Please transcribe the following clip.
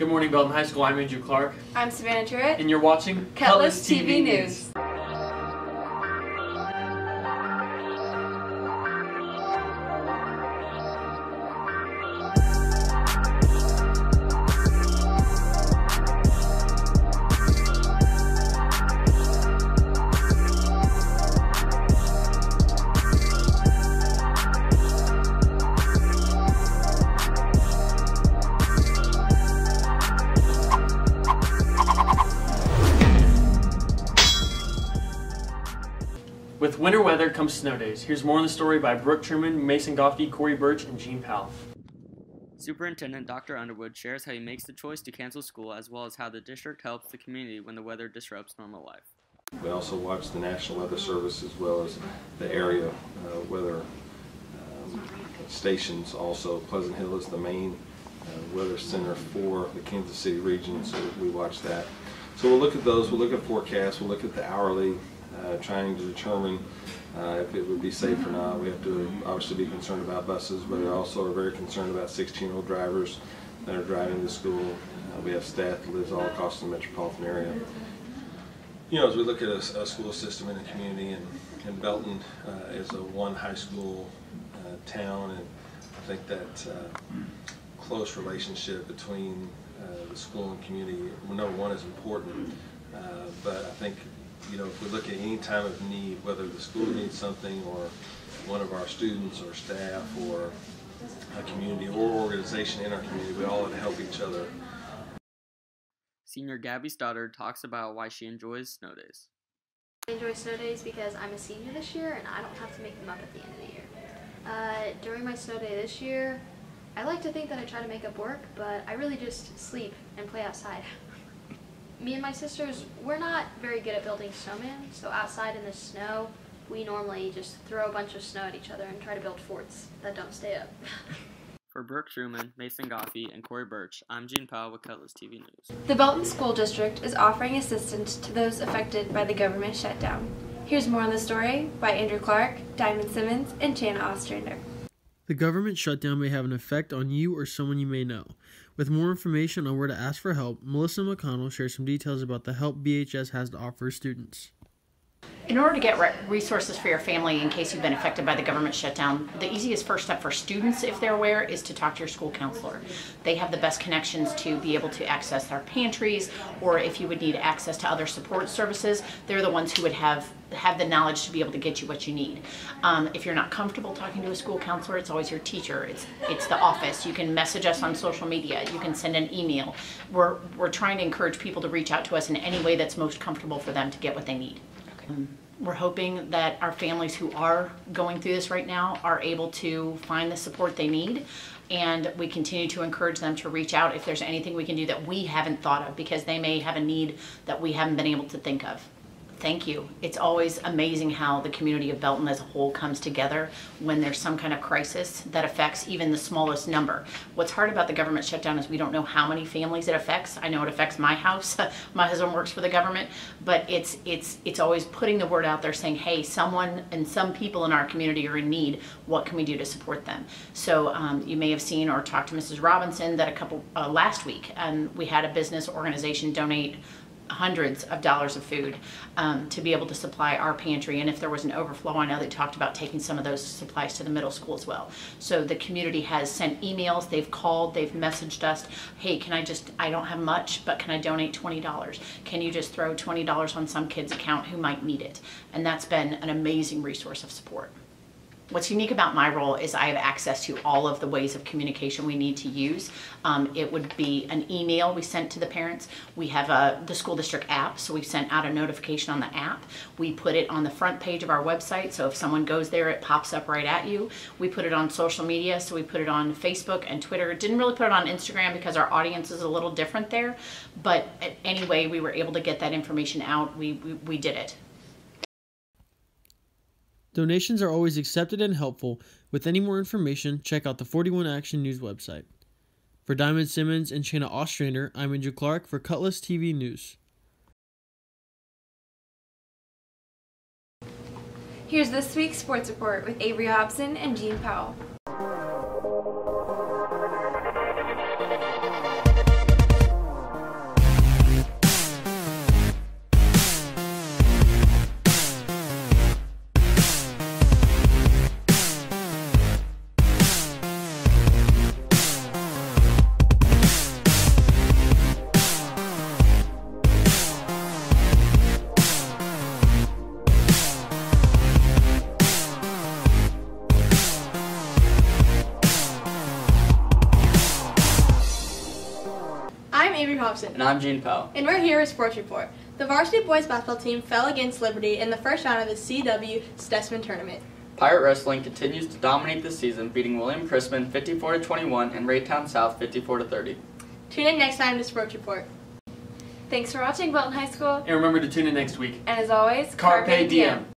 Good morning, Belton High School. I'm Andrew Clark. I'm Savannah Turret. And you're watching Cutlass TV News. With winter weather comes snow days. Here's more on the story by Brooke Truman, Mason Goffey, Corey Birch, and Gene Powell. Superintendent Dr. Underwood shares how he makes the choice to cancel school, as well as how the district helps the community when the weather disrupts normal life. We also watch the National Weather Service as well as the area weather stations. Also, Pleasant Hill is the main weather center for the Kansas City region, so we watch that. So we'll look at those, we'll look at forecasts, we'll look at the hourly, trying to determine if it would be safe or not. We have to obviously be concerned about buses, but we also are very concerned about 16-year-old drivers that are driving to school. We have staff that lives all across the metropolitan area. You know, as we look at a school system in the community, and Belton is a one high school town, and I think that close relationship between the school and community, number one, is important, but I think, you know, if we look at any time of need, whether the school needs something or one of our students or staff or a community or organization in our community, we all have to help each other. Senior Gabby Stoddard talks about why she enjoys snow days. I enjoy snow days because I'm a senior this year and I don't have to make them up at the end of the year. During my snow day this year, I like to think that I try to make up work, but I really just sleep and play outside. Me and my sisters, we're not very good at building snowmen, so outside in the snow, we normally just throw a bunch of snow at each other and try to build forts that don't stay up. For Brooke Truman, Mason Goffey, and Corey Birch, I'm Gene Powell with Cutlass TV News. The Belton School District is offering assistance to those affected by the government shutdown. Here's more on the story by Andrew Clark, Diamond Simmons, and Jana Ostrander. The government shutdown may have an effect on you or someone you may know. With more information on where to ask for help, Melissa McConnell shares some details about the help BHS has to offer students. In order to get resources for your family in case you've been affected by the government shutdown, the easiest first step for students, if they're aware, is to talk to your school counselor. They have the best connections to be able to access our pantries, or if you would need access to other support services, they're the ones who would have the knowledge to be able to get you what you need. If you're not comfortable talking to a school counselor, it's always your teacher. It's the office. You can message us on social media. You can send an email. We're trying to encourage people to reach out to us in any way that's most comfortable for them to get what they need. We're hoping that our families who are going through this right now are able to find the support they need, and we continue to encourage them to reach out if there's anything we can do that we haven't thought of, because they may have a need that we haven't been able to think of. Thank you. It's always amazing how the community of Belton as a whole comes together when there's some kind of crisis that affects even the smallest number. What's hard about the government shutdown is we don't know how many families it affects. I know it affects my house. My husband works for the government, but it's always putting the word out there saying, hey, someone and some people in our community are in need. What can we do to support them? So you may have seen or talked to Mrs. Robinson that last week, and we had a business organization donate hundreds of dollars of food to be able to supply our pantry, and if there was an overflow, I know they talked about taking some of those supplies to the middle school as well. So the community has sent emails, they've called, they've messaged us, hey, I don't have much, but can I donate $20? Can you just throw $20 on some kid's account who might need it? And that's been an amazing resource of support. What's unique about my role is I have access to all of the ways of communication we need to use. It would be an email we sent to the parents. We have the school district app, so we sent out a notification on the app. We put it on the front page of our website, so if someone goes there, it pops up right at you. We put it on social media, so we put it on Facebook and Twitter. Didn't really put it on Instagram because our audience is a little different there, but anyway, we were able to get that information out. We did it. Donations are always accepted and helpful. With any more information, check out the 41 Action News website. For Diamond Simmons and Jana Ostrander, I'm Andrew Clark for Cutlass TV News. Here's this week's sports report with Avery Hobson and Gene Powell. Hobson. And I'm Gene Pell. And we're here with Sports Report. The varsity boys basketball team fell against Liberty in the first round of the CW Stutzman tournament. Pirate Wrestling continues to dominate this season, beating William Chrisman 54-21 and Raytown South 54-30. Tune in next time to Sports Report. Thanks for watching Belton High School. And remember to tune in next week. And as always, Carpe diem.